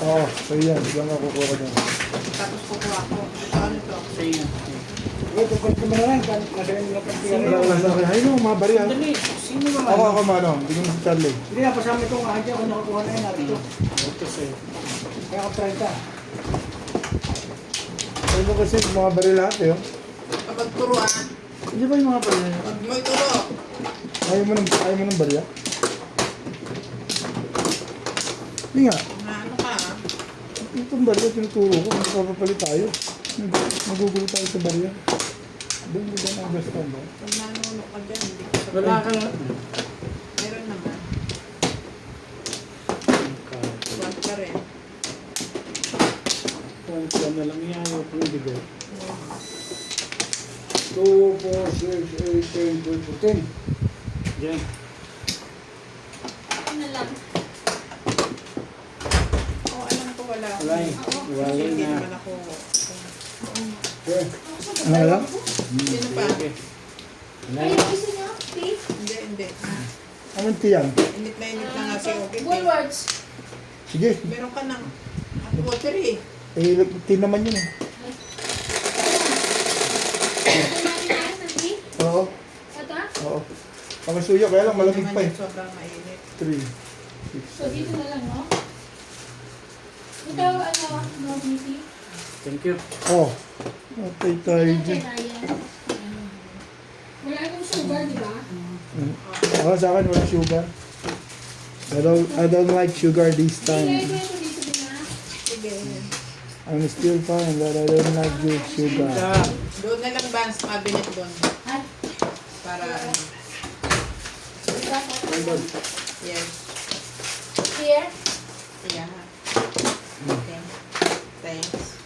Oo, so yan. Diyan nga kukuha ko dyan. Tapos kukuha ko. Ito ano to? Sa iyo. Eh, tungkol ko na lang. Nasa yung napagpira. Wala, wala sa akin. Ay, no, mga bari ha. Dali. Sino ba? Ako, mano. Hindi ko si Charlie. Hindi na, pasama itong ahadya ko nakakuha na yun natin ito. Ito sa'yo. Kaya ako 30. Ay mo kasi mga bari lahat eh. Oh. Kapag turuan, Hindi ba yung mga bari? pag mo ituro, Ayaw mo ng bari ha? Hindi nga. na ano ka, Itong bari tinuturo ko. Magpapapalit tayo. Magugulo tayo sa bari ha. Doon mo dyan ang best friend ha? pag nanunok ka dyan, hindi ko sabihin. Wala kang... Meron naman. Swat ka rin. Kung na lang yan, ayaw kong bigay. 2, 4, 6, 8, 10, 12, 14. Diyan. Ano lang? Oo, alam ko wala ako. Wala eh. Wala Kasi hindi na. naman ako. Okay. Ano lang? Sino pa? Okay. Wala Ay, eh. gusto niyo? Tea? Hindi. Anong tiyan? Init na nga si Okay. Woolworths. Sige. Meron ka ng hot water eh. Eh, tea naman yun eh. Kumain tayo ng tea? Oo. Ito? Oo. Pamasuyo, kaya lang malamig Naman pa eh. yung sobrang mainit. 3, So, dito na lang, no? Ikaw, ano, no tea? Thank you. Oh. Matay tayo dyan. Wala akong sugar, di ba? Ako sa akin, walang sugar. I don't like sugar this Hindi, time. ito dito din na. Sige. I'm still fine, but I don't like the sugar. Doon na lang ba sa cabinet doon? At, Para ano. Yes. here. Yeah. Okay. Thanks.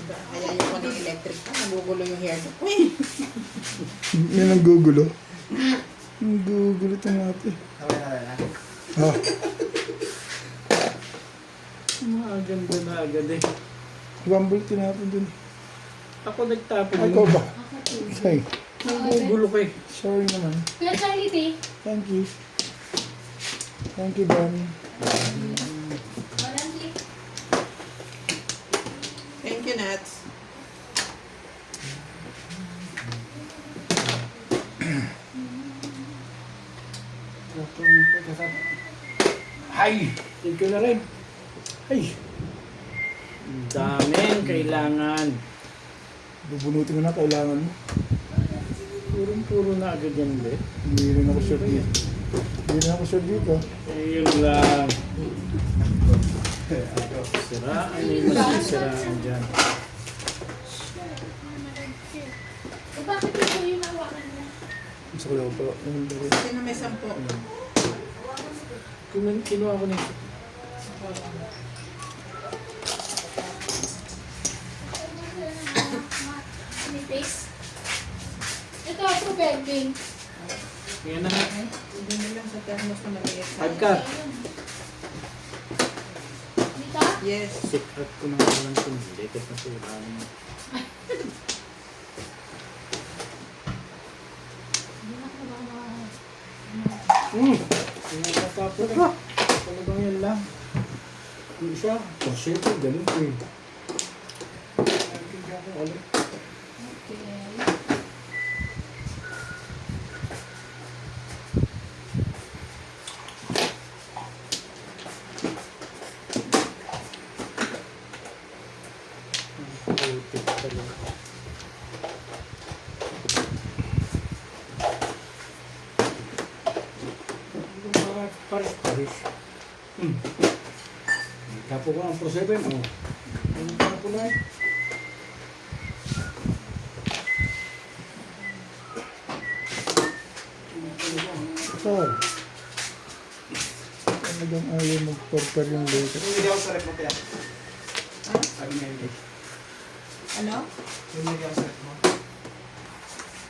Kaya yung ng electric pa, nagugulo yung hair. Uy! Yan ang gugulo. Ang gugulo ito natin. Oh, Maganda na agad eh. bumble tinapon dun. Ako nagtapon. Ay, ikaw ba? Ako, tea. Say, Nagugulo ko eh. sorry naman. Kuya Charlie, tea? Thank you. Thank you, Bonnie. Walang tea. Thank you, Nats. Ay! Thank you na rin. Ay! Ang daming kailangan. Bubunutin mo na, kailangan mo. Purong-puro na agad yan, be. Hindi rin ako sure dito. Hindi rin ako sure dito. Eh, yun lang. Siraan yung masisiraan dyan. Eh, bakit ito yung nawakan mo? Gusto ko lang pa. Sino may 10? Kinuha ko nito. Face. Ito, pro-bending. Yan na nga. Hindi na lang sa thermos na maliit. Pagka. Dito? Yes. Secret ko na walang kundi. Kasi nasiraan mo. Hindi na ako baka Nakatapos ka. Talagang yan lang. Hindi siya. Kasi ito, ganun ko eh. Okay. Putik talaga. Paris. Tapo ko ang Pro 7. Oh. Ano pa po na eh? Sir. Talagang ayaw mag-porter yung later. Hindi ako sa rep mo kaya. Ha? Sabi niya yun. Ano? Hindi ako sa rep mo.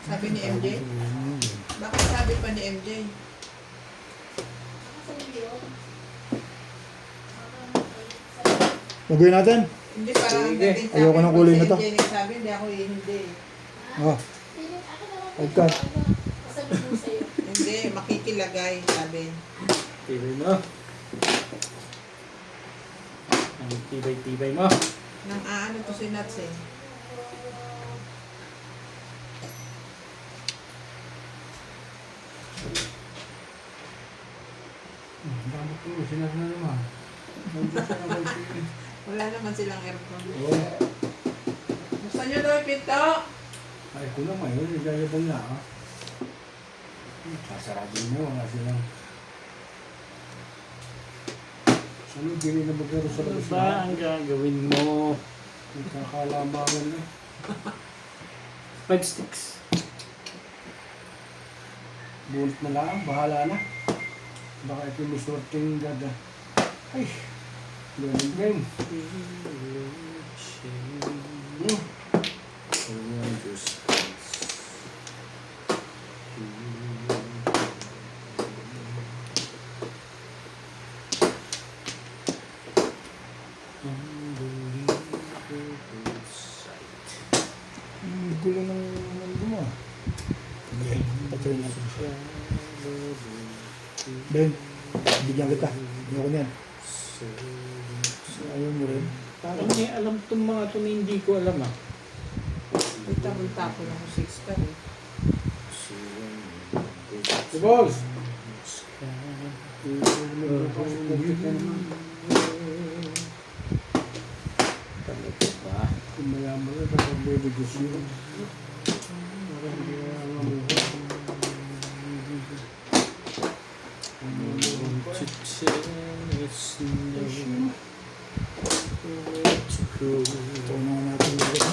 Sabi ni MJ? Bakit sabi pa ni MJ? Lagawin natin. Hindi, parang Sige. din sa Ayoko akin, ng kulay pag na si to. MJ nagsabi, hindi ako hindi. Ah, Pagkat. Sabi ko sa'yo. Hindi, makikilagay, sabi. Pili na. Ang tibay-tibay mo. Nang aano to si Nats eh. Dapat ko, sinabi na naman. Nandun siya naman si... Wala naman silang aircon. Oo. Gusto nyo daw yung pinto? Ay, ko naman yun. Nagayabang na ha. Sasarado mo. Wala silang... Ano, gini na maglaro sa Ano labas ba ang gagawin mo? Nagkakalamangan na. 5 sticks. Bunot na lang. Bahala na. Baka ito may sorting dada. Ay! Ganun game. Ang gulo ng mundo mo. Okay, patay na siya. Ben, bigyan kita. Ayoko niyan. Ayaw mo rin. Parang may alam itong mga ito na hindi ko alam ah. Bulta-bulta ko lang 6 ka eh. Si Balls! Talaga ba? Kung mayaman na, tapos bibigos yun. Parang hindi na nga Ito na natin ulit.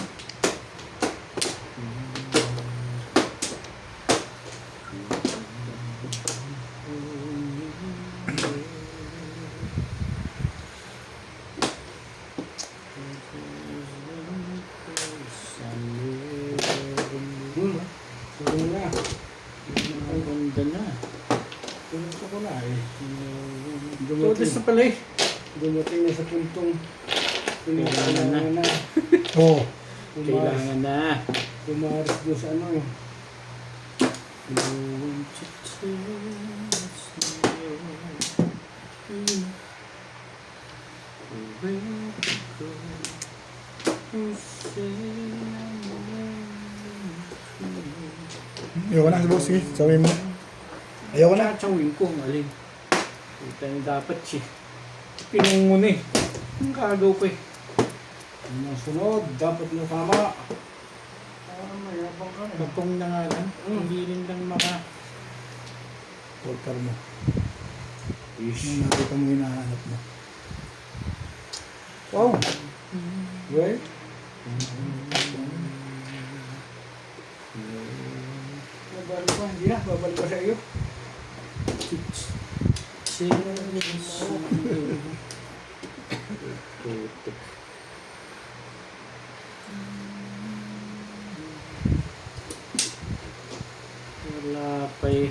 Sige na. Ang ganda na. Gusto ko na eh. Todas na pala eh. Dumating na sa puntong Kailangan na. Oo. Kailangan na. Tumaris doon sa ano eh. Ayoko na, boss. Sige, sabihin mo. Ayoko na. Chatsawin ko, alin. Ito yung dapat siya. Pinong muna eh. Ang kagaw ko eh. Ang sunod, dapat na tama. Mayabang ka na. Kapong na nga lang. Hindi rin lang maka... Walker mo. Ish. Nung nakita mo hinahanap mo. Wow. Well, babalik pa, hindi na. Babalik pa sa iyo. Tutok. Wala pa eh.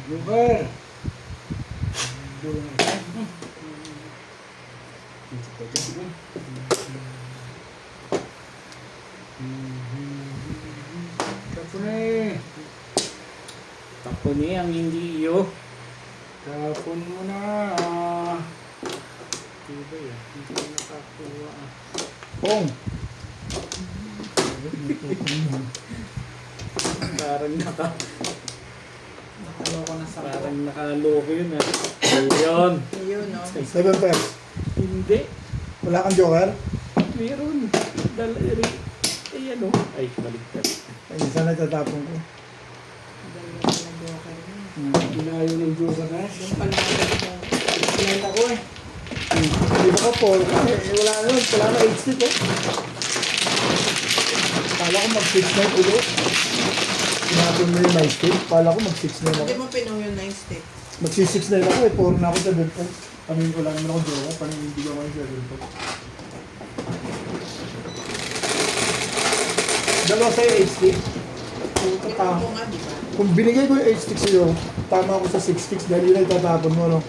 Lugar. Tapos na eh. Tako niya ang hindi iyo. Tapon mo na. Diba yan? Hindi ko nakakuha ah. Pong. Parang Nakaloko na sa parang nakaloko yun ah. Ayun. Yun no. 7 pairs. Hindi. Wala kang joker? Meron. Dalari. Eh ano? Ay, baliktad. Ay, isa na tatapon ko. Dalawa na joker niya. Inayo ng Joker na. Yung pala mo. Pinenta ko eh. Hindi ba ka, Paul? Wala na yun. Wala na 8 stick eh. Kala ko mag-6 na yun ulit. Sinapin mo yung 9 stick. Kala ko mag-6 na yun Hindi ako. mo pinuha yung 9 stick. Magsi-6 na yun ako eh. 4 na ako 7 pairs. Pamin ko lang naman ako joker. Panindigan ko yung 7 pairs. Dalawa sa'yo 8 stick. Pinuha ko nga, di ba? Kung binigay ko yung 8 sticks sa'yo, tama ako sa 6 sticks dahil yun ay tatapon mo, no?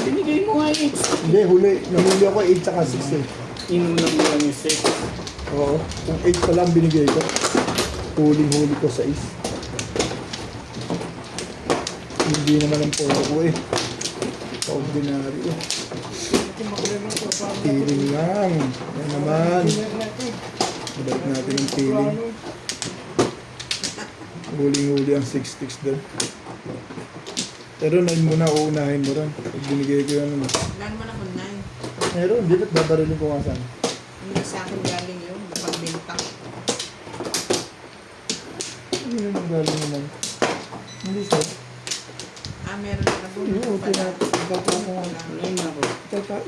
Binigay mo nga yung 8. Hindi, huli. Namuli ako 8 tsaka 6 eh. Inunan mo lang yung 6. Oo. Kung 8 pa lang binigay ko. Huling-huli ko sa is. Hindi naman ang polo ko eh. Ordinary eh. Feeling lang. Yan naman. Ba't natin ang feeling. Huling-huli ang 6 sticks doon. Pero 9 mo na, uunahin mo rin. Pag binigay ko yan. Ilan mo na kung 9? Pero hindi ba't babarilin ko nga saan? Hindi sa akin galing yun. Pagbinta. Hindi naman galing naman. Hindi sir. Meron na na Yung uti na. Wala na ako.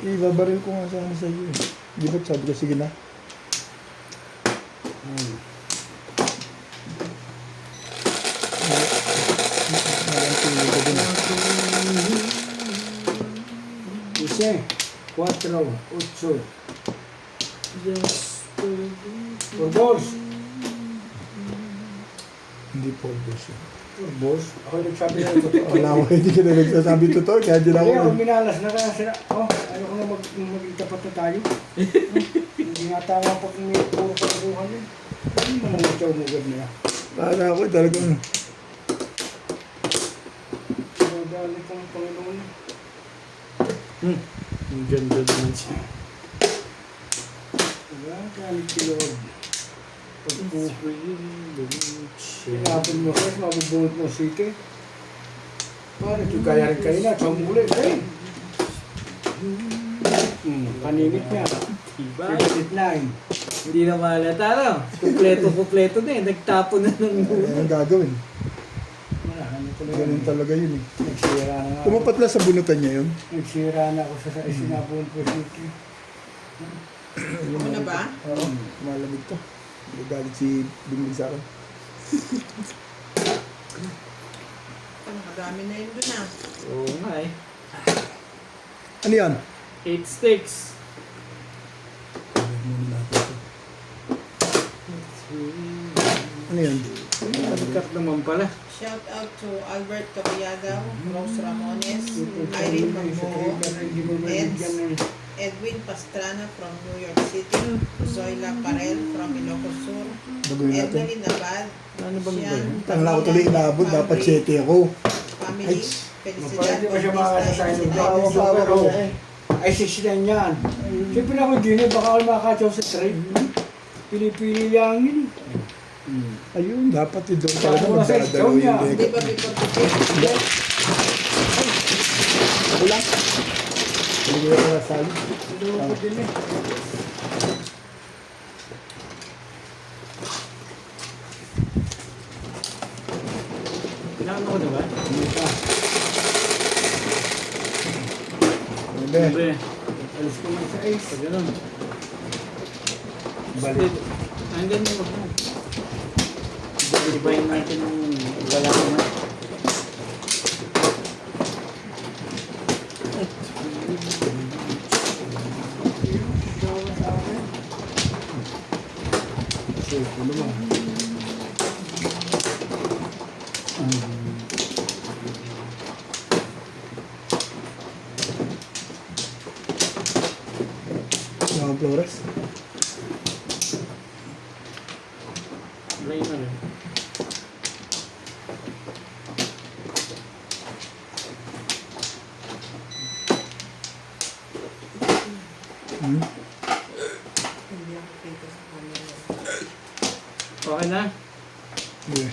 Ibabaril ko nga sana sa iyo eh. Di ba't sabi ko, sige na. Malang ko din. Isa, 4, 8. Por balls. Hindi po boss. Por balls. Ako yung nagsabi na ito. Wala ko, hindi ka na nagsasabi totoo. Kaya di na ako. Kaya ako minalas na kaya sila. Ayoko na maging tapat na tayo. Hindi nga tama pag may puro kaluhan yun. Hindi mo nang ikaw mugad na yan. Para ako talagang Dali kong Panginoon. Ang ganda naman siya. Diba? Galit si Lord. Siya. Pinapin mo kasi mabubunot mo sike. Paano ito kaya rin kayo na? Sa muli. Paninit niya. Diba? Pinit na eh. Hindi na malata, no? Kompleto na eh. Nagtapo na ng ano ang gagawin. Wala, ano ko na yun. Ganun talaga yun eh. Nagsira na nga. Tumapatla sa bunutan niya yun. Nagsira na ako sa sinabon ko sike. Ako na ba? Oo, malamig to. Galit si Binglig sa akin. Madami na yun dun ah. Oo nga eh. Ano yan? 8 sticks. Ano yan? Nagkat naman pala. Shout out to Albert Caballagaw, Rose Ramones, Irene Magmoo, Edwin Pastrana from New York City, Zoila Parel from Ilocos Sur, Bagoy natin. Evelyn Abad, Ano bang Sian, Tang na ako tuloy inabot. Dapat 7 ako. Family, Felicidad, Pwede ba siya makakasa sa inyo? Bawa Bautista, bawa ko. Ay, 69 yan. Siyempre ako din eh, baka ako makakatsaw sa trade. Pili-pili lang yun. Ayun, dapat yun doon talaga Wala sa magdadalaw ikaw niya. yung Hindi leg. ba before the day? Ako lang. Hindi ko na sali. Dalawa ko din eh. Kailangan ako na ba? Hindi. Siyempre. Alis ko man sa ace. Pag ganun. Balik. Ang ganyan mo. Ibahin natin yung kailangan na. So, ano ba? Mga Flores. Play na rin. Hmm? Hindi ako dito sa camera. Okay na? Hindi.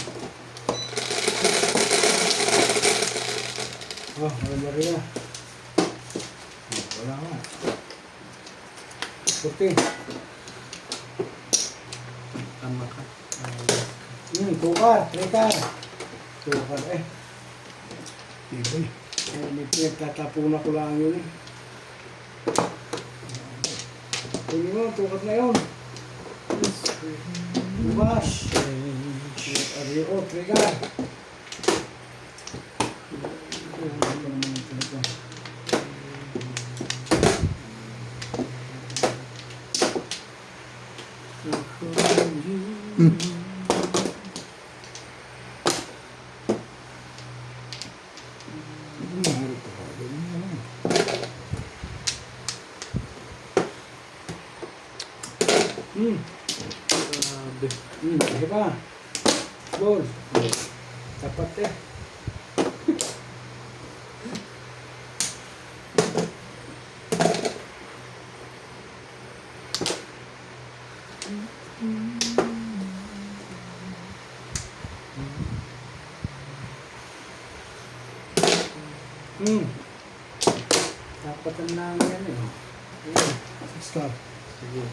Wala Maria. Wala nga. Puti. Tama ka. Tukar. Trekar. Tukar eh. Tibay. May pinagtatapuna ko lang yun eh. Tingin mo, tukar na yun. Bukas. Ario, trekar. Grabe. Sige pa. Boss. Tapat eh. Tapatan namin yan eh. Ayan. Stop. Sige.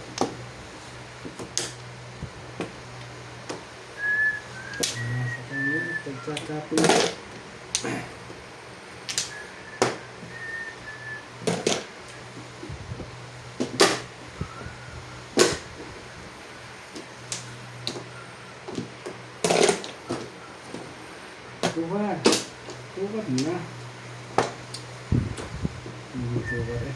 Nasa kanya, pagkakapin. Tuwad. Tuwad na. Hindi tuwad eh.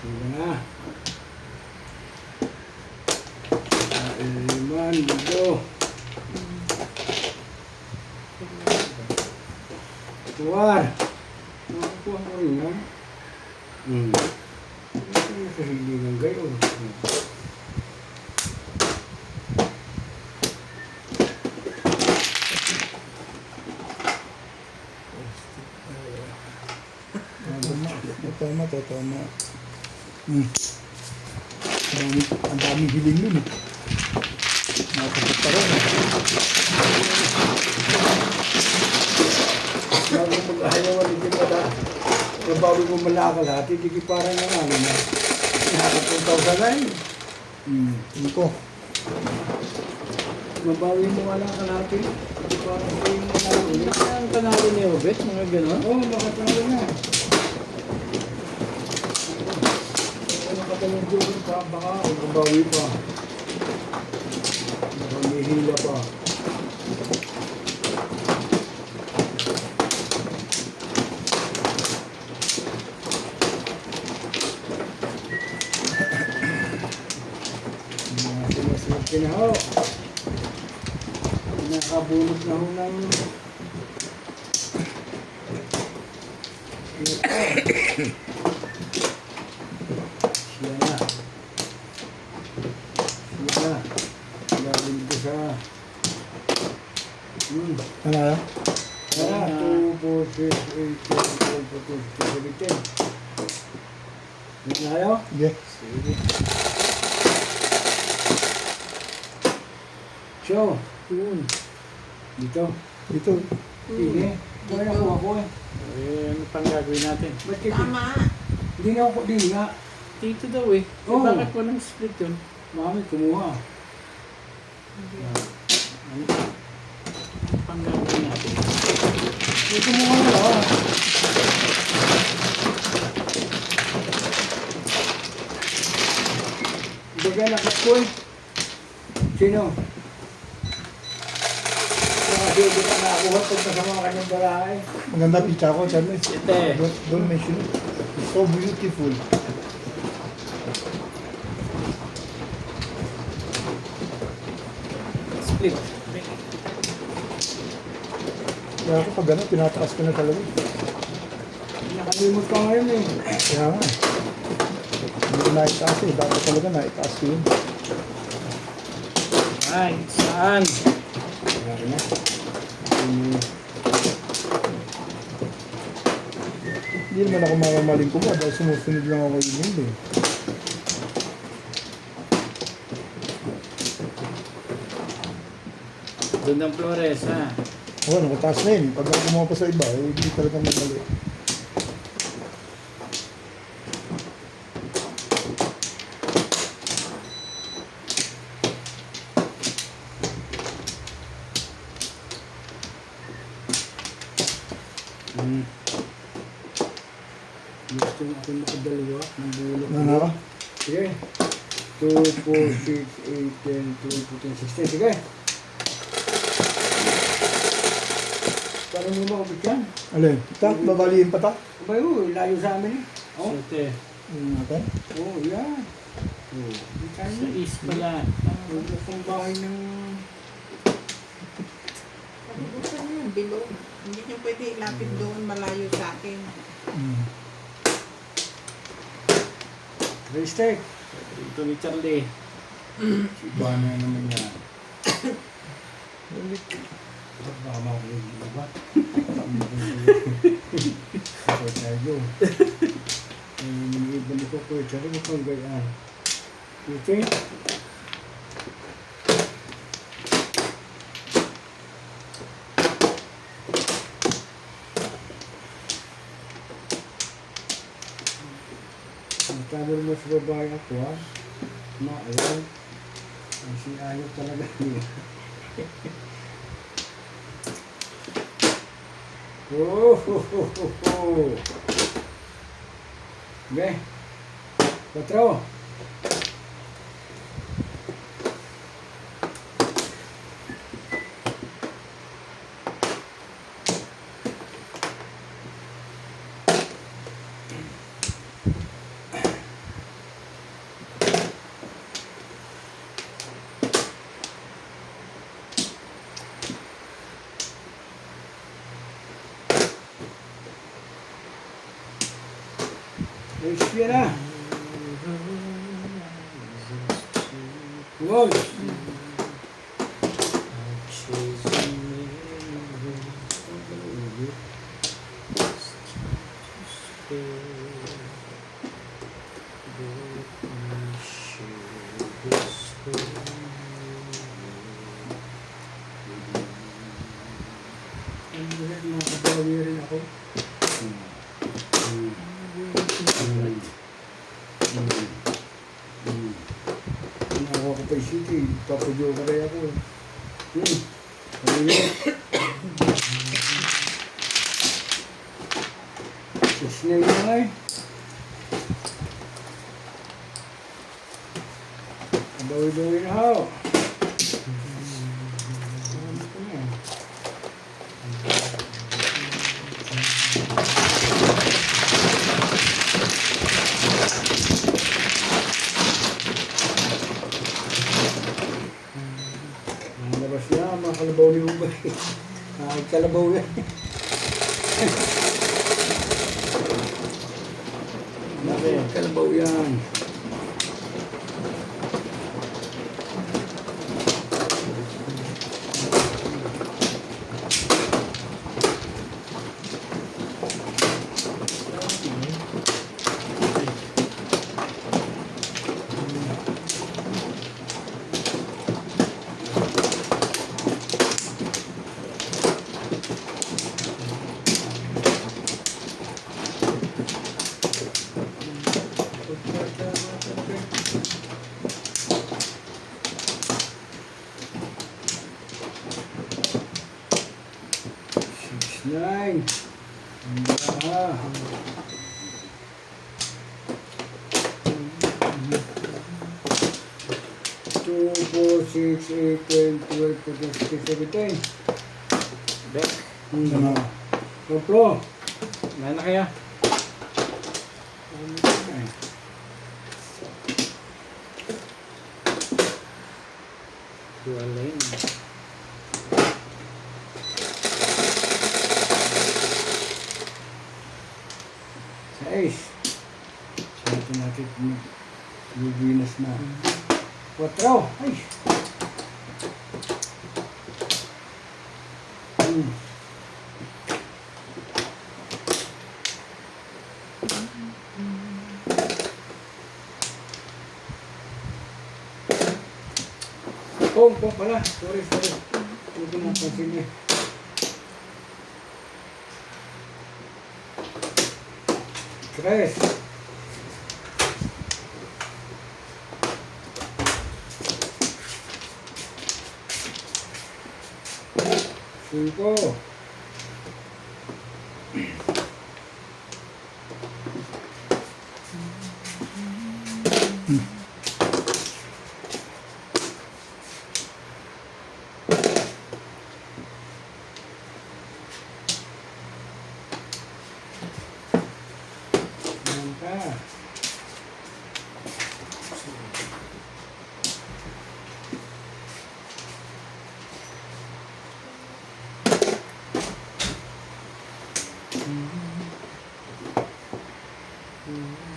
Diba? Aliman dito. Tuwar. Nakukuha mo rin yan. Ito yung kahilingan gayon. Tama, tama. Ang daming hiling nun eh. Nakapagod pa rin. Bago mag-ahayawan, hindi pa na. Bago ko malakal hati, hindi parang yung ano na. Nakapagtaw sa line. Hindi ko. Mabawi mo wala ka natin. Hindi parang ko yung manalo. Ang kanalo ni Obet, mga gano'n. Oo, nakatalo na. Nakatalong doon pa, baka mabawi pa. Baka may hila pa. Sinaswerte na ho. Nakabunot na ho ng siya na. Galing ko sa Ano na? 2, 4, 6, 8, 10, 12, 14, 15, 16. Hindi na kayo? Sige. Sige. So, yun. Dito. Ito. Sige. Kaya ako ako eh. Ano pang gagawin natin? Ba't kayo? Tama. Hindi na ako, di nga. Dito daw eh. Oo. Bakit walang split yun? Mami, kumuha. Ano pang gagawin natin? Hindi kumuha na lang. Baga nakat ko eh. Sino? Kasi hindi ka nakakuha pag kasama ka ng bahay. Maganda pizza ko, Charles. Ite. Don't mention it. It's so beautiful. Split. Kaya ako pag gano'n, tinataas ko na talaga. Nakalimot ka ngayon eh. Kaya nga. Hindi ko naitaas eh. Dapat talaga naitaas ko yun. Ay, saan? Meron na. Hindi naman ako mamamaling ko ba dahil sumusunod lang ako yun eh. Doon ang Flores, ha? Oo, nakataas na yun. Pag ako gumawa pa sa iba, eh, hindi talaga madali. Gusto mo ako makadalawa ng bulok. Ano na ka? Sige. 2, 4, 6, 8, 10, 12, 14, 16. Sige. Paano mo ba kapit yan? Alin? Ita? Babaliin pa ta? Abay mo, layo sa amin eh. Oh, Sete. Yung natin? oh, yan. Oh, di tayo. Sa east pala. Huwag kong bahay ng bilog. Hindi niyo pwede ilapit doon, malayo sa akin. Steak. Ito ni Charlie. Si Bana naman yan. Baka makulit di ba? Ako tayo. Ibalik ko ko. Charlie mo pang gayaan. Okay? Sabi mo sa babae ako ha, na ayaw, kasi ayaw talaga niya. Oh, ho, ho, ho, ho. Okay, 4. Yan na. Wow. Makabawi rin ako. Ako pa isiti, papadyo ka rin ako. Sisnay na nga eh. Bawi-bawi na ako. Labas na, mga kalabaw ni Ubay. Kalabaw yan. Kalabaw yan. Nine. 2, 4, 6, 8, 10, 12, 14, 15, 17. Back. Komplo. Nana kaya? Dual lane. Sais. Sabi natin lubinas na. 4. Ay. Pong pala. Sorry. Hindi ko napansin niya. Tres. 5.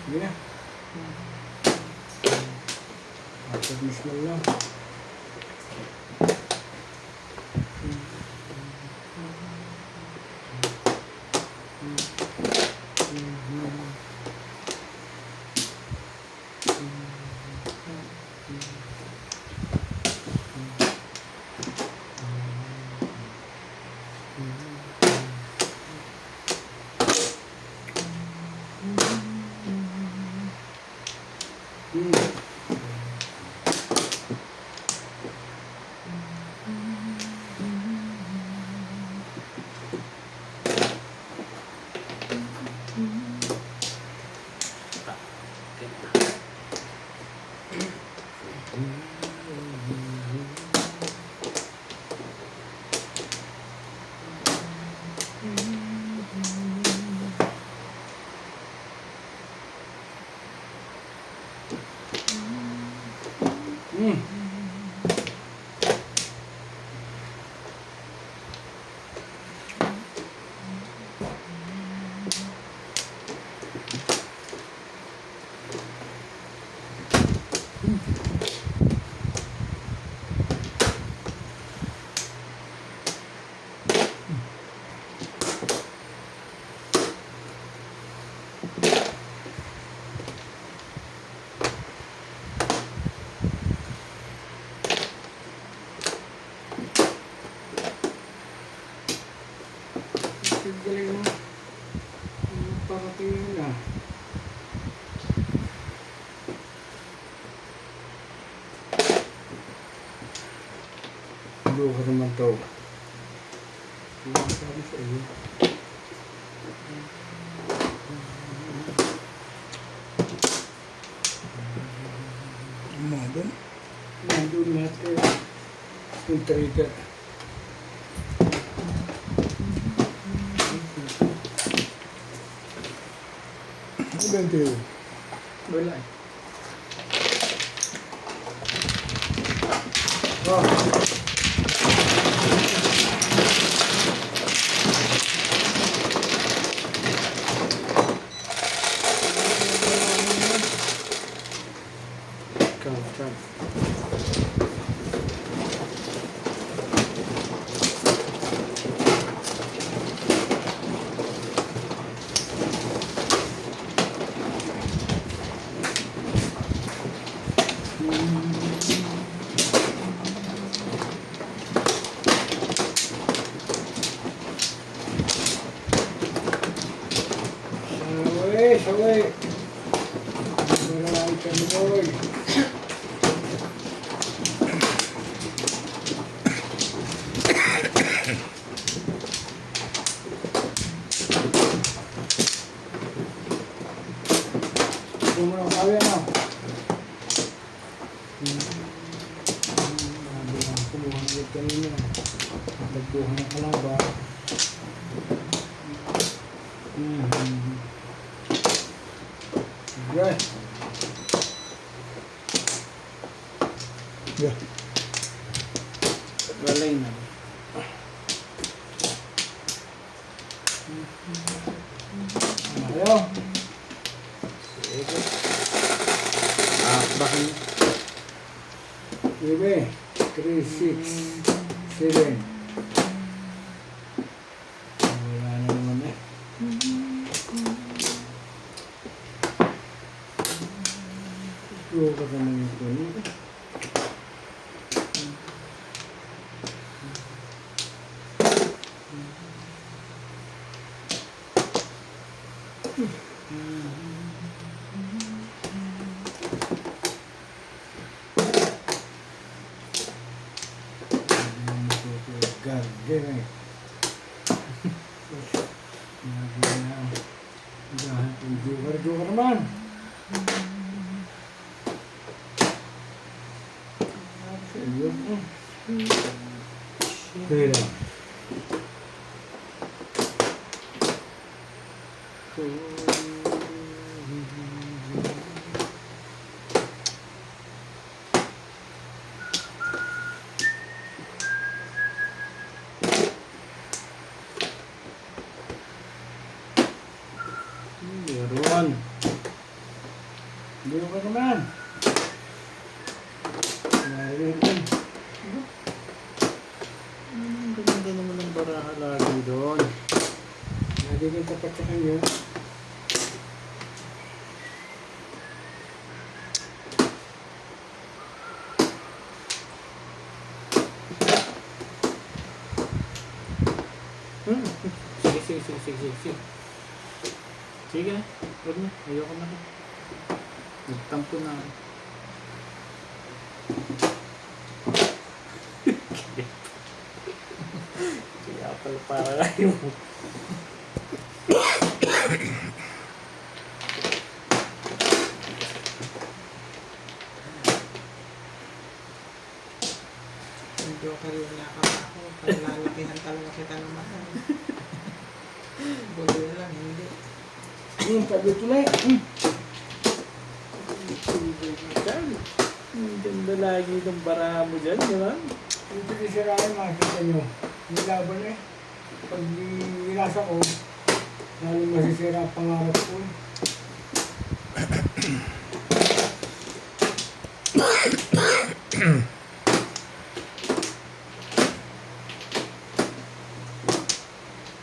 Sige na. After mismo lang. Galing mo. Parating nila. Hindi ko naman ito. Hindi ko sabi sa iyo. Modern. Nandun natin yung trigger. Ano ba yung tayo? Wala eh. Oh. Saway. Maraming kami boy. Kumulong kaya na. Kumuha na ulit kanina. Nagbuhan na kalaba. Right. Yeah. Galing na. Ayaw. Sige. Bakit? Sige. 3, 6, 7. Wala na naman eh. Puro ka naman yung kunin. Gardeng eh. Joker naman. Kaya. Meron. Hindi mo ka naman. Narinig din. Ganda naman ng baraha lagi doon. Nagiging tapat sa kanya. Sige. Sige na. Huwag na. Ayoko na. Nagtampo na. Kaya pala para kayo. Medyo kariwala ka pa ako. Palalakihan talaga kita naman. Bulo lang, hindi. Sabi ito na eh. Ang ganda lagi ng baraha mo dyan, di ba? Ito yung sirain, makikita nyo. Yung laban eh. Pag nilasa ko, lalo masisira ang pangarap ko.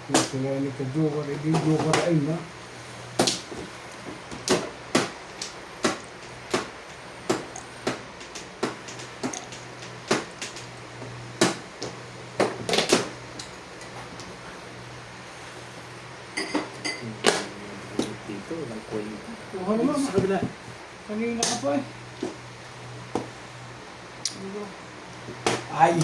Kung sila ni ka-joker, eh di joker ay na. Dito, walang point. Kuha naman, Sa kabila. kanina ka pa eh. Ay!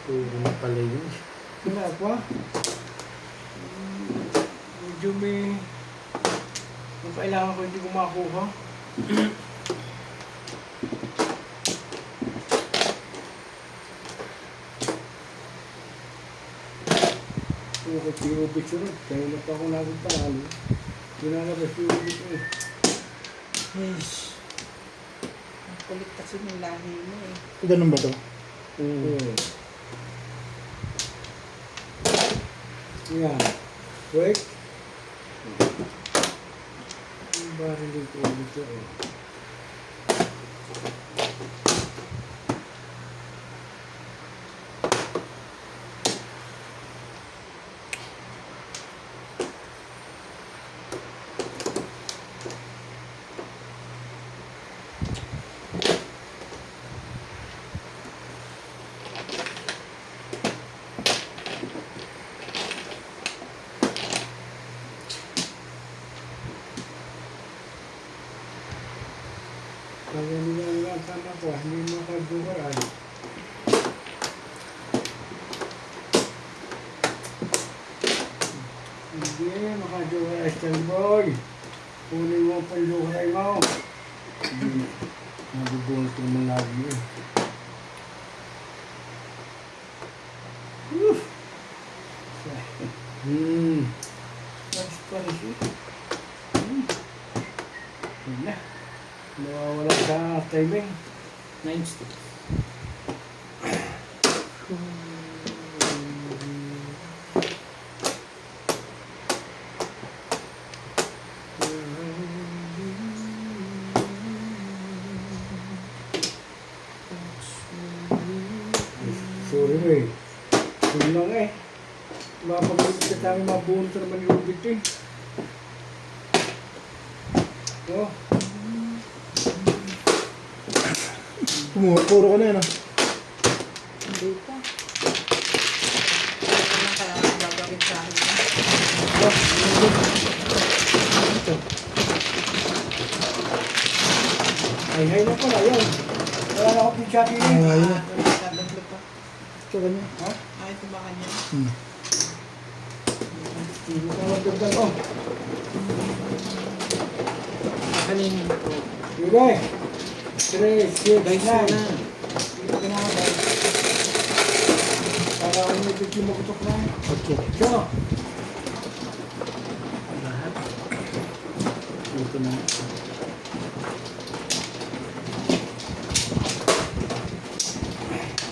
Puro na pala yun. Wala pa. Medyo may... Kung kailangan ko hindi ko makuha. Kung ako yung picture, kaya na pa ako natin panalo. Pinalabas yung picture. Yes. Ang kulit kasi ng lahi mo eh. Ganun ba to? Oo. Yan. Wait. Ang baril dito dito eh. Kaya nila ang tama ko, hindi mo kadugaraan. Hindi, makadugaran Stan Boy. Kunin mo ang pandugaray mo. Hindi, nabubunot naman lagi eh. Woo! That's funny. Yun na. Nawawala sa timing. 9 sticks. Sorry mo eh. Yun lang eh. Mapag-ibig ka tayo mabunot naman yung ubit eh. Oh. Puro ka na yan ah. Hindi pa. Ano na kaya ang gagawin sa akin? Ay, na pala yun. Wala na ako pinchati eh. Ay, na. Tatlo pa. Ito kanya. Ha? Ah, ito ba kanya? Hindi ka magdagdag oh. Kanina po. Sige. 3, 6, 9. Guys, na. Dito ka na ako guys. Para ako may picture magutok na. Okay. So, Lahat. Dito na.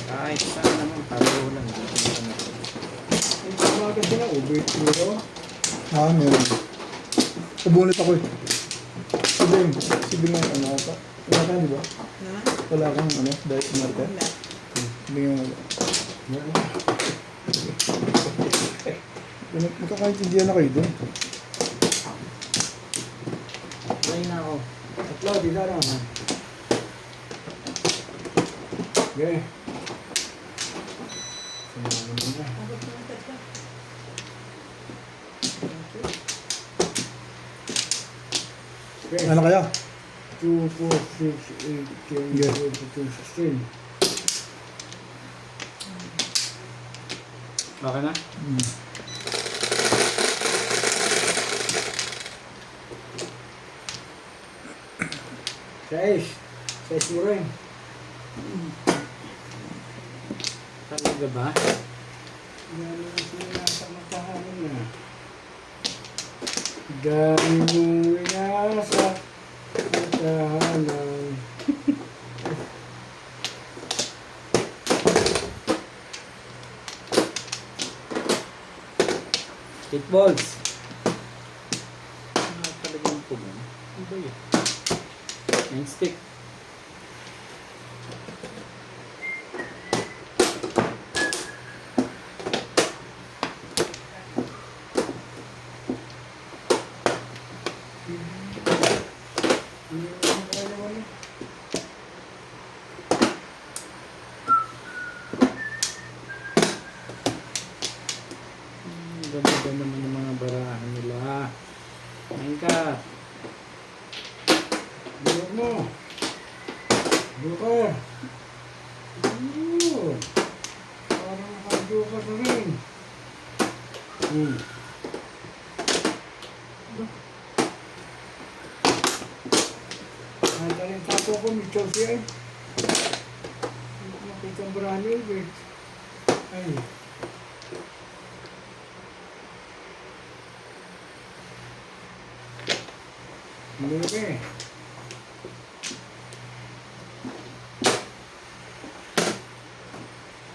Kahit saan naman, pareho lang. Dito na. yung pamagat sila, ubit puro. Ah, meron. Nabunot ako eh. Sibing nga ano ata. Wala ka, di ba? Na? Wala kang ano, diet market. Wala. Sibing nga wala. Magkakaintindihan na kayo dun. Try na ako. Tatlo, di na lang. Okay. Samahan mo na. Abot mo ang tatlo. Okay. Ano kaya? 2, 4, 6, 8, 10, Yeah. 12, 16. Okay na? Hmm. Sais. Sais mo rin. Talaga ba? Dami mo sinasa matahanan na. Dami mo inasa matahanan. Kickballs. Ano talagang pugon? Ano ba yun? Yung stick. Ganda naman yung mga barahan nila. Main ka. Bulok mo. Joker. Yun. Parang naka-joker na rin. Ang taling tapo ko, may Chelsea ay. Hindi ko makita ang brand new, eh. Ay. Hindi ka eh.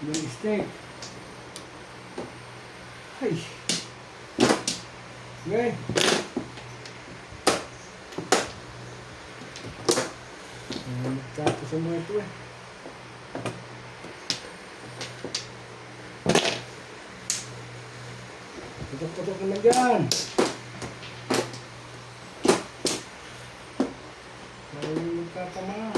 May mistake. Ay. Okay. Tapos sa mga ito eh. Putok-putok naman dyan. May magkatama.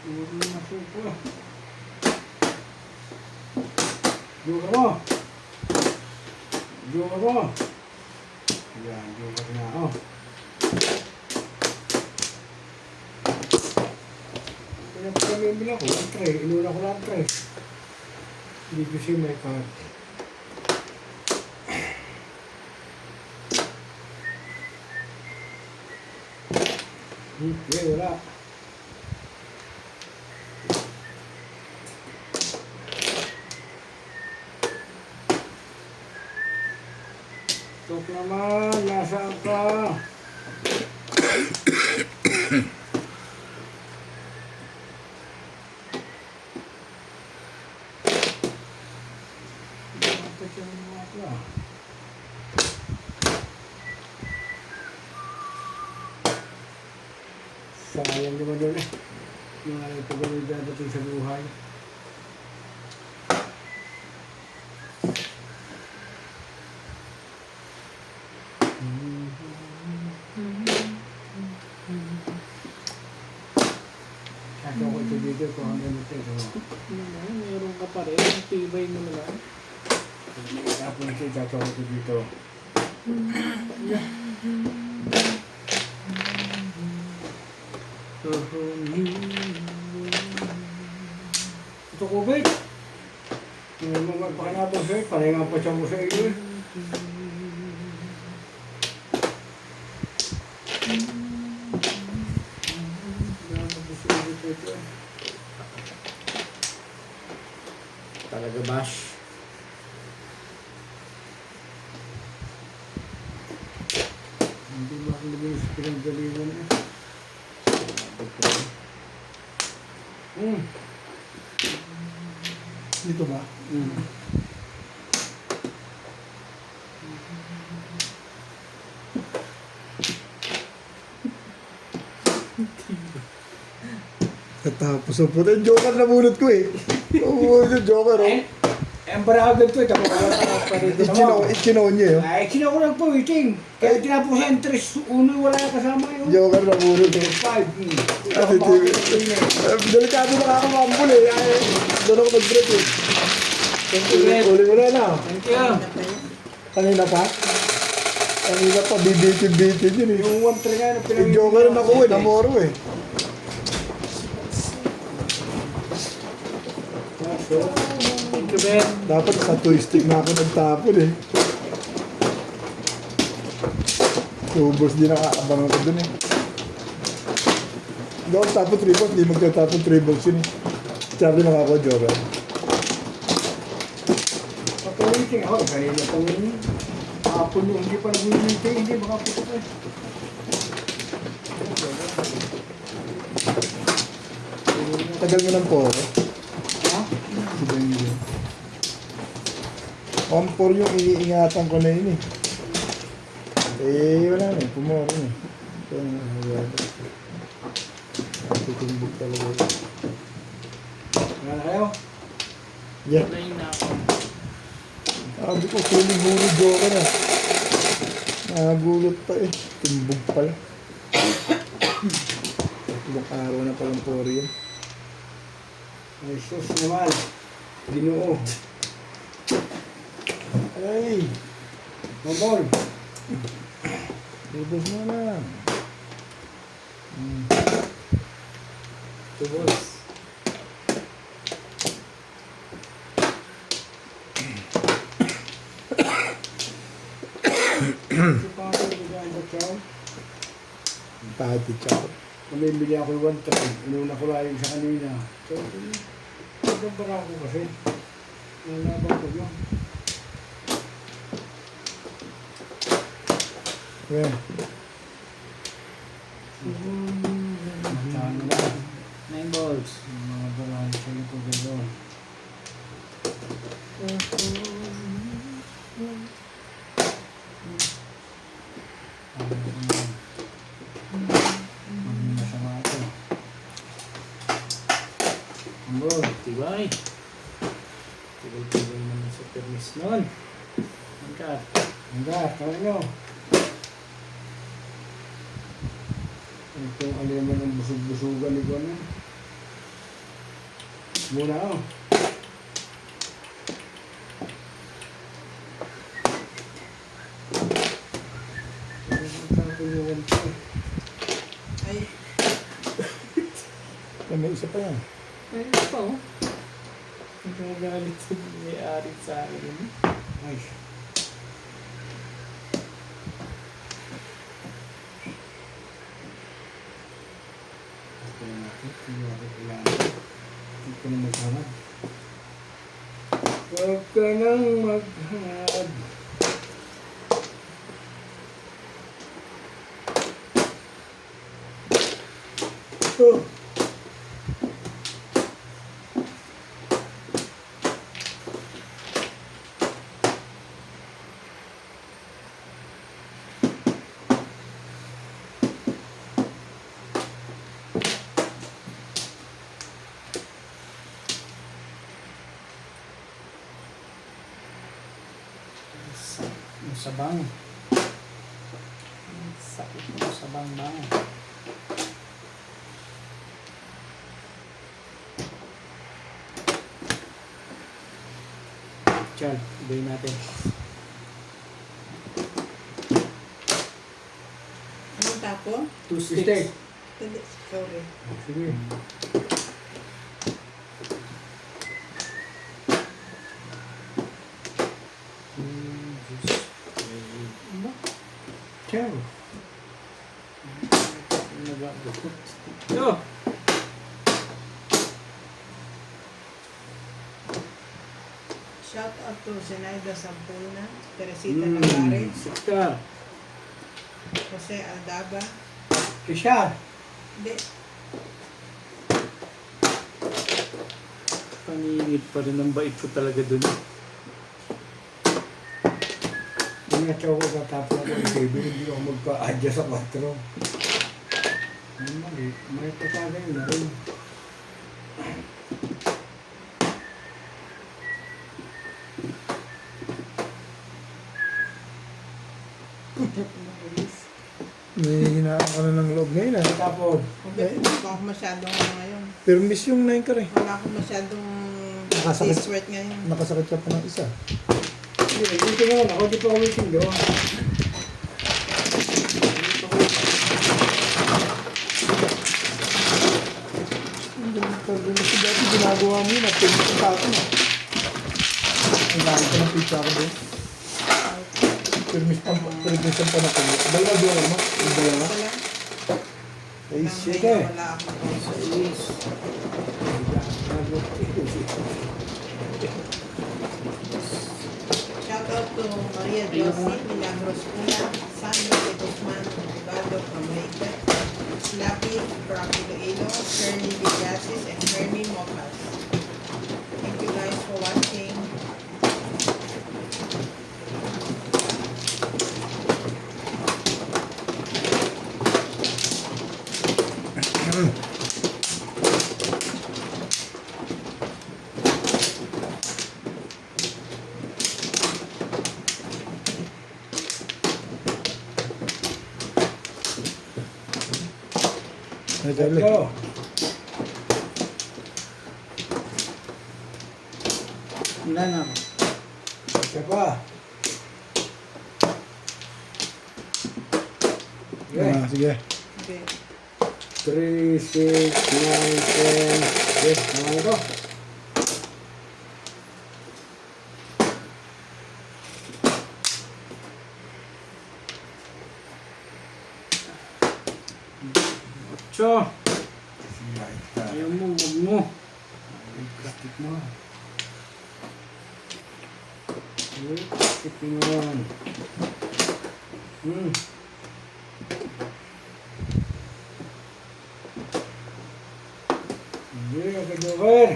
Puro na supo. Joker mo. Joker mo. Yan, joker na ako. Pinapamimila ko ang tray. Inuna ko lang tray. Hindi ko siya may card. Okay, wala. Tok naman, nasaan ka? Dapat siya mga ka. Sayang naman doon eh. Mga pagawin dadating sa buhay. Sabi ko ito dito kung hanggang ito. Meron ka pa rin. Ang tibay mo naman. Tapos ito ko ito dito. Ito ko ba? Yung mga pakanato sa'yo, panay nga pa siya mo sa iyo eh. Talaga bash. Hindi ba ako nabing pinagdaliwan niya. Dito ba? Katapos ang puti. Joker na bunot ko eh. Oo, yung Joker oh. Ang baragan to, tapos wala ka pa rito Ichinaw niya yun. Ay, sino ko nagpawiting. Kaya tinapos sa interest, uno wala na kasama yun. Joker na bunot eh. 5. Delikado nakakamambul eh. Ay, doon ako nag-break eh. Thank you, Brett. Uli mo na na. Thank you. Kanina pa? Kanina pa, bibitin-bitin yun eh. Yung 1-3 nga na Yung Joker na ako eh, namoro eh. Thank you, Brett. Dapat sa twist stick na ako nagtapon eh. Subos din nakaabangan ko dun eh. Hindi ako tapon triples, hindi magtatapon triples yun eh. Charlie makakuha Joker. Papawiting ako, kanina pang hapon yung hindi pa nag-meeting, hindi makaputok eh. Tagal mo ng poro. Ha? Diba yun? On for yung iniingatan ko na yun eh. Eh, wala na eh. Pumoro eh. Ito yung nagyari. Tutumbog talaga yun. Wala na kayo? Yeah. Nine na ako. Sabi ko, sulig-bulig Joker ah. Nagulot pa eh. Tumbog pala. Tatlong araw na palang poro yun. Ay, sus naman. Ginoo. Ay! Mabol. Libos mo na. Tubos. Ito pa ako bigyan sa chow. Pati chow. Mamimili ako yung 1-3. Inuna ko lang yung sa kanina. So, nagkabara ko kasi. Nalabang ko yun. Well, Tama na. 9 balls. Yung mga barang sa ito gano'n. Masama ito. Ambol. Tibay. Tibay naman sa permis nun. Angkat. Hanggang, tawag nyo. Ito ang aliman ng busog-busugan ni Gwana. Muna ako. Ay, may isa pa yan. ay, ito. Ang gagalit sa may-ari sa akin. Nice. Ito natin. Hindi ko na maghanap. Huwag ka nang maghanap. Oh. Yung sabang. Sakit mo sabang bang. Chal, ibay natin. Anong tapo? 2 Steak. sticks. Hindi, sorry. Sige. Ciao. Yo! Shout out to Zenaida Sampuna, Teresita Nagares, Sikta. Jose Aldaba, Isa. Hindi. Paningit pa rin ang bait ko talaga dun. Pinatsaw ko katapos ako ng table, hindi ako magka-adjust sa 4. Mali, may patagay na rin. May hinaan ka na ng loob ngayon ah. Tapos, Hindi ako masyadong ngayon. Pero miss yung 9 ka rin. Wala akong masyadong Nakasakit. sweat ngayon. Nakasakit ka pa ng isa. dito naman ako, dito ako waiting doon. Pag si dati ginagawa mo yun, pwede ka sa akin ah. Ang dami ko ng pizza ko doon. Permission pa na kami. Dalawa doon mo? Yung dalawa? Wala. Ay, Nang sige. ngayon, wala akong conscious. Shout out to Maria Josie, Milagros Pula, Sandra de Guzman, Eduardo Camaica, Slappy, Frankie Loilo, Shirley Villasis, and Fernie Mocas. Thank you guys for watching. Ay, dali. Go. Wala na ako. Isa pa. Okay. Ah, sige. Okay. 3, 6, 9, 10. Okay, naman ito. So, Ayaw ayaw mo, wag mo. plastic mo. Plastic mo yan. Hindi, nag-joker.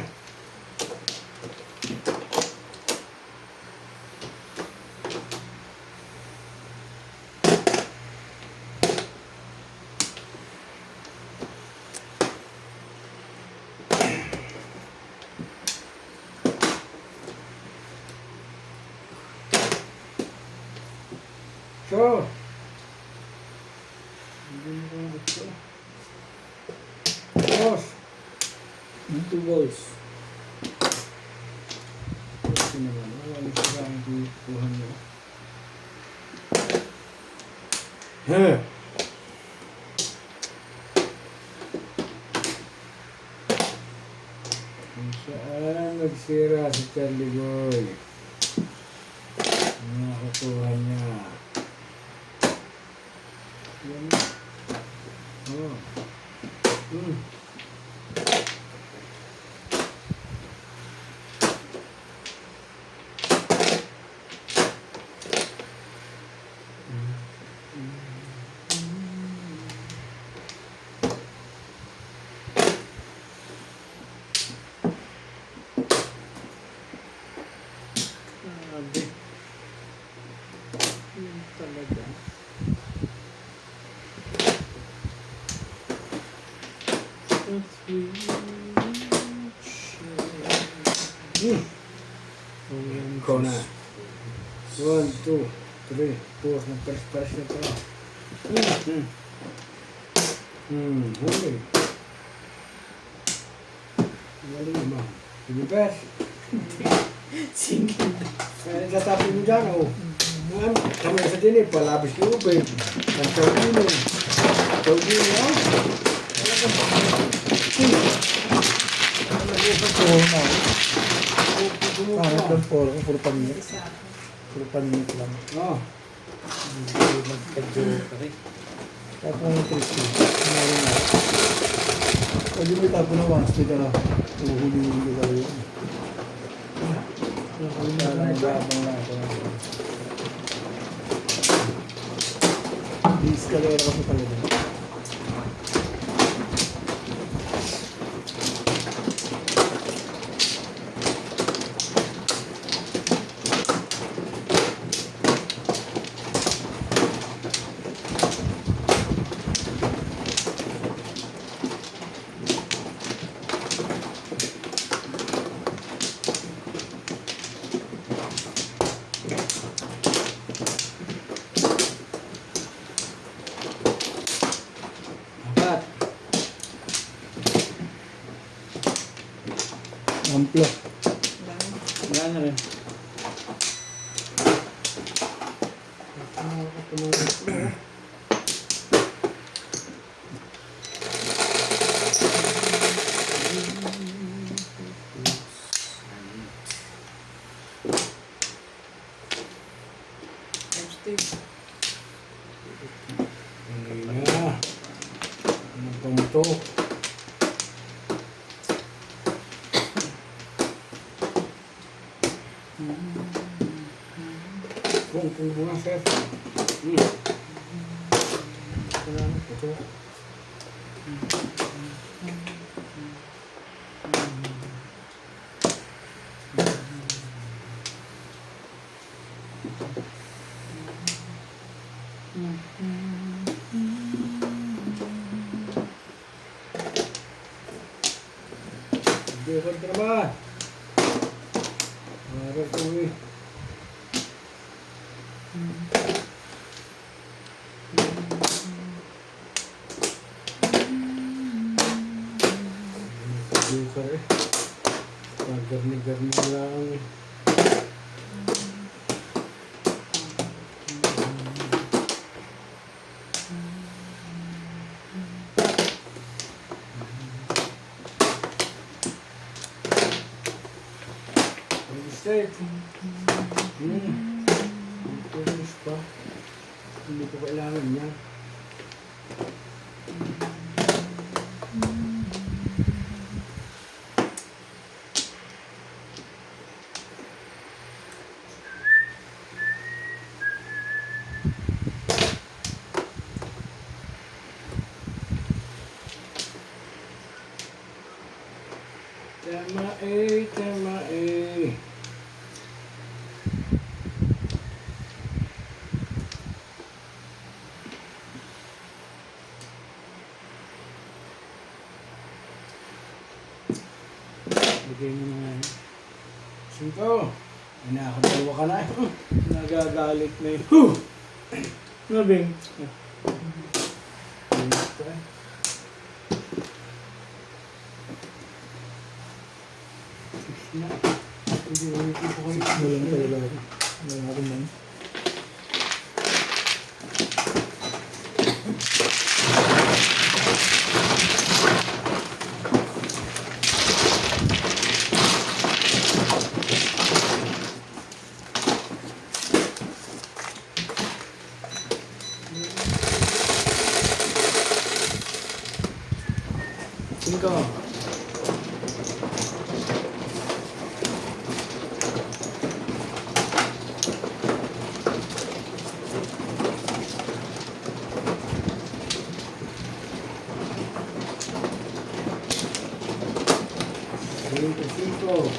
So, hindi mo kung gusto. Tapos, 2 balls. ito naman. Wala yung sila ang kukuha niyo. Huh. Kung saan nagsira si Charlie Boy. Nakakuha niya. Yan. Oh. Grabe. Yun talaga. Ikaw na. 1, 2, 3, 4. Nagpares-pares na ito. Huli. Galing naman. Pinipes. Single. Kaya tatapin mo dyan, oh. Kami sa dinig, palabis ni Ube. Ang tawin eh. Tawin eh, oh. Oo na. Kahit lang puro paninit. Puro paninit lang. Oh. Hindi magpag-joke ka rin. Tapos ng crispy. Meron na. Pwede mo itapon ng one stick na. Uhulihin ko tayo yun. Nagbabang na ako. Di-escalera ka pa talaga. Amplo. Lang. Wala na rin. Steve. Hindi na. Ano pa mo to? Kung tubo nga, sir. Salamat po to. Bukod ka naman. Marap ko eh. Bukod eh. Pag-garni-garni lang eh. Mistake. Tulis pa. Hindi ko kailangan yan. Tama eh, tama eh. Bigay mo na nga. Sinto, inakadalawa ka na eh. Nagagalit na yun. Huh! Ano, Bing? Ito eh. Na. Hindi ko ulit ko kayo. Walang talaga ako. Wala ako man. Cinco. Cinco.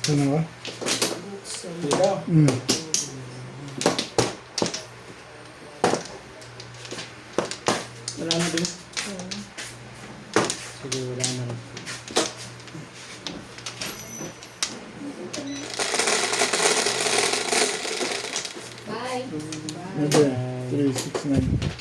Ano ba? Dito. Wala na din. Sige, wala na rin. Bye. Ano? 369.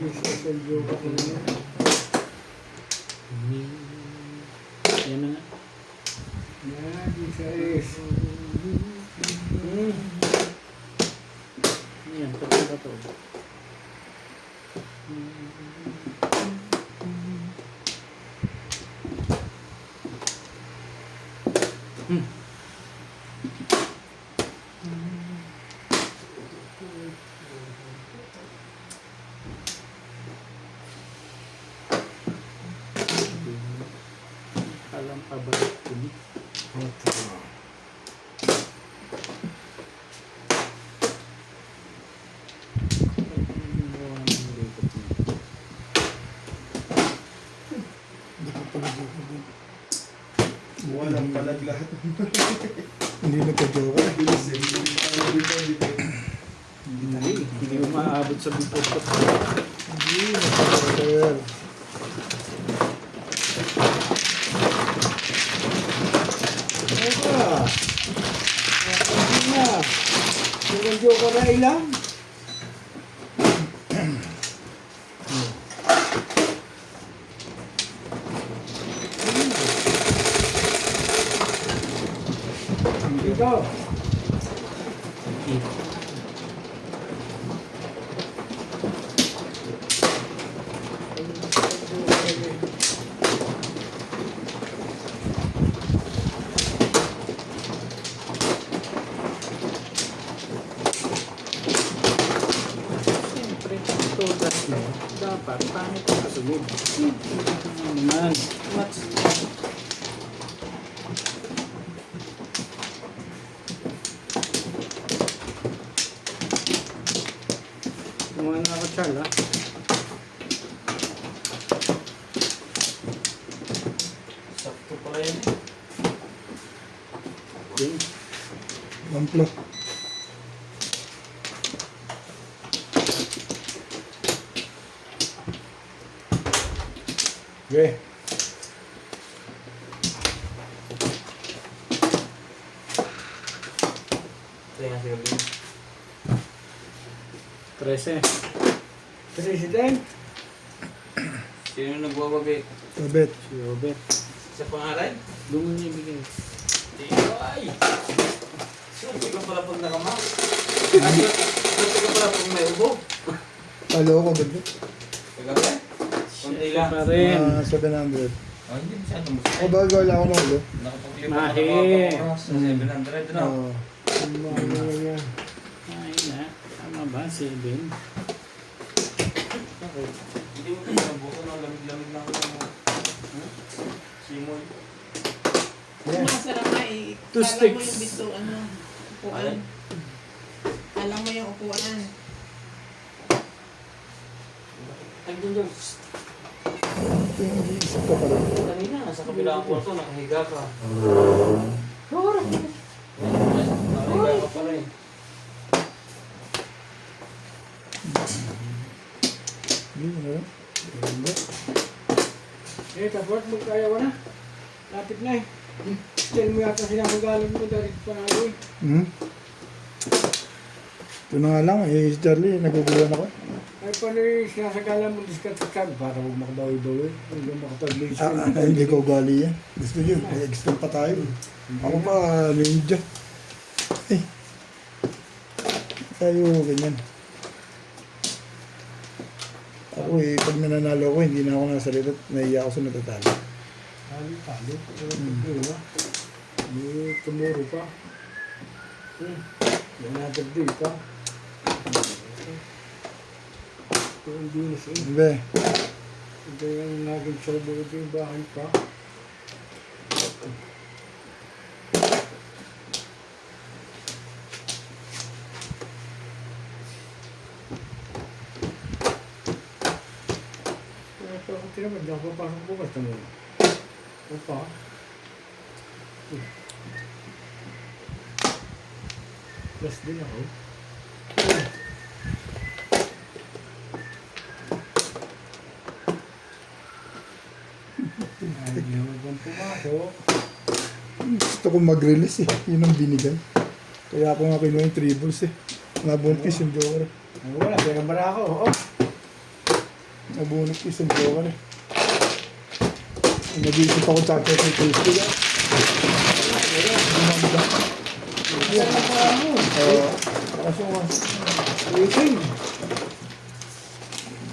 Special joke ako na. Yan na nga. Yan, isa is. Yan, tapos ba ito? Alam pa ba ito? Walang palag lahat. Hindi nagka-joker. Hindi mo maaabot sa bipot ko. Hindi nagka-joker. Eka! Hindi na. Yung joker na ilang. Ikaw. Siyempre, todas mo, dapat pangit ang kasunod. Naman. Kumuha na ako, Charles, ha? Sakto pala yan. Okay. Amplo. Okay. Ito yung sirli. 13. President. Sino nagwawagay? Tabet. Si Robert. Sa pangalan? Doon niya ibigay. Ay! Swerte ka pala pag nakama. Swerte ka pala pag may ubo. Talo ko ba? Kagabi? Kunti lang. Pa rin. 700. Oh, hindi masyadong masaya. O bago wala ako ng ulo. Nakapaglipa Mahi. ka ng mga oras sa 700 na. Oo. Ay na. Tama ba? 7. Okay. Hindi mo kasi nabuko ng lamig-lamig na ako ng simoy. Masarap nga eh. Two Kala mo sticks. yung bisto, ano, upuan. Kala mo yung upuan. Ay, dun. Ito yung isip ko pala. Kanina, sa kabilang kwarto, nakahiga ka. Nakahiga ka pala eh. Hindi mo na. Eh, tapos magkaya ko na. Lapit na eh. Tell mo yata sinamagalan mo dahil panalo eh. Hmm? Ito na nga lang, si Charlie, naguguluhan ako. Ay, paano yung sinasagalan mo diskat-diskat para huwag makabawi-bawi? Hindi makapag-late Hindi ko ugali yan. Gusto nyo, may extend pa tayo. Ako pa, ninja. Eh. Tayo, ganyan. Ako pag nananalo ko, hindi na ako nasalita. Naiya ako sa natatalo. Talo. Pero hindi tumuro pa. Another day pa. Ito ang dinis eh. Be, Ito yung naging solbo ito yung bahay pa. Pero kung tinaman, diyan ko papasok bukas na mo. Opa. Plus din ako. Ay, huwag pumasok. gusto ko mag-release eh. Yun ang binigay. Kaya ako nga kinuha yung triples eh. Nabuntis yung joker. Ay, wala, kaya ba ako? Oo. Nabuntis yung joker eh. Nag-iisip ako sa akin yung tasty lang. Gumanda. Kaya na pa ako. Kaso nga, Waiting.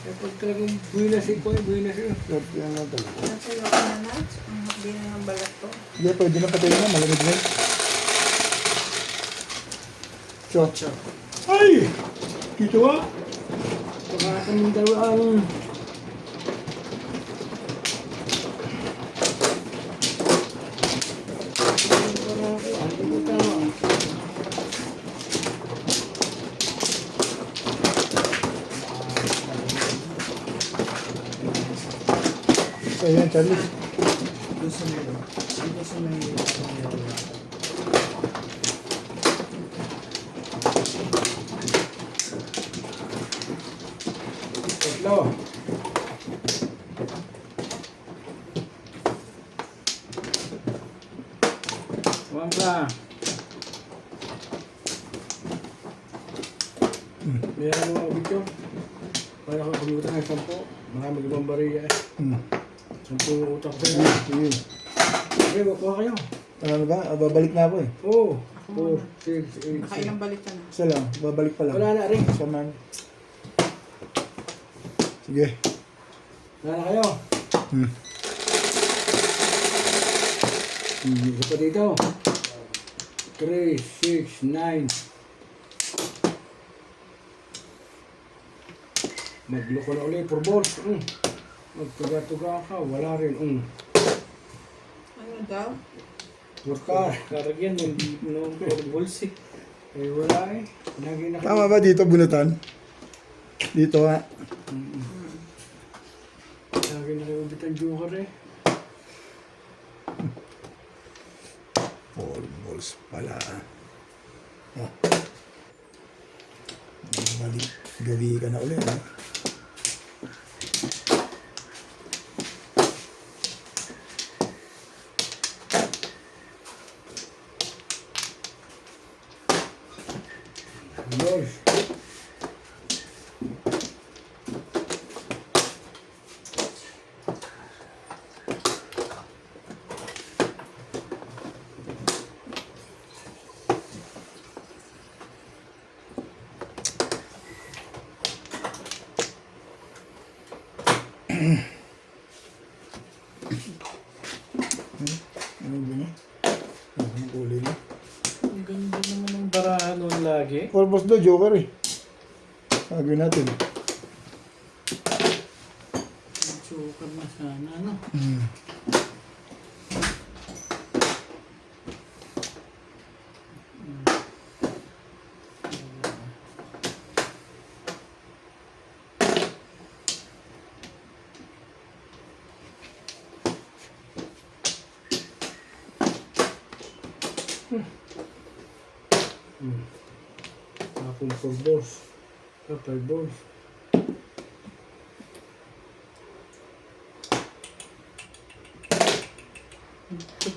Kapag talagang buwinas ikaw, buwinas yun. Swerte yan lang talaga. Nasa iyo ka na nuts. Ang hakdi na ng balat ko. Hindi, pwede na patayin na. Malamig na. So. Ay! Kito ba? Baka kaming dalawang. So, yan, Charlie. Doon sa may, dito sa may, Tatlo. Tuwang ka. Meron mga video. Para ako kumutang ng 10. Marami ibang bariya eh. 10 utak ko sa'yo. Sige. Okay, makuha kayo. Ano ba? Ah, babalik na ako eh. Oo. Ako 4, 6, 8, Nakailang balik ka na. Isa lang. Babalik pa lang. Wala na rin. Saman. Sige. Wala na kayo. Isa pa dito. 3, 6, 9. Magloko na ulit, for balls. Magtuga-tuga ka, wala rin. Ano daw? Workar. karagyan, hindi no, balls eh. Eh, wala eh. Lagi na Tama ba dito, bunutan? Dito ha. Lagi na kayo bitan joker eh. Four balls pala. Ah. Balik. Gabi ka na ulit. Ha? Balls. Ano ba niya? Ano kulay na? Ang ganda naman ng barahan noon lagi. Four balls daw, joker eh. Sabi natin. Joker na sana, no? Akong for balls. Kapal balls.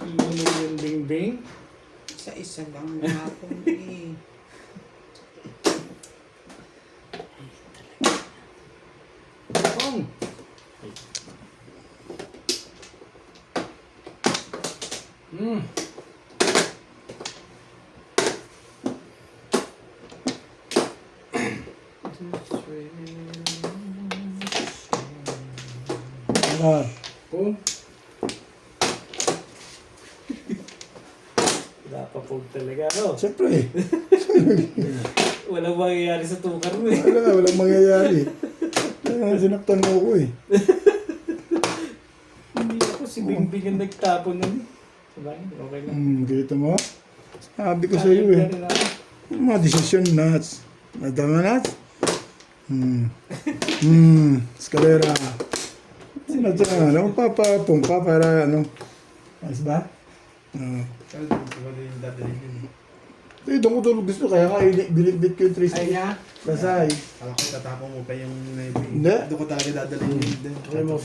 Ano yung bing-bing? Sa isa lang na ako eh. Kong! Ah. Kong! Napapog talaga, no? Siyempre eh. Walang mangyayari sa tukar mo eh. Walang mangyayari. Sinaktan mo ko eh. Hindi ako si Bingbing ang nagtapon nun eh. Sabay, okay lang. Kita mo? Sabi ko sa iyo eh. Sayang na rin ako. Yung mga desisyon nuts. Madama nuts? Escalera. Sinadya ka ano? Papapong pa para ano? Ayos ba? Eh, doon ko tulog gusto. Kaya ka binitbit ko yung 3 Ay niya! Kasay. Kala ko tatapon mo pa yung navy. Hindi. Doon ko talaga dadalhin yun din. Alam mo,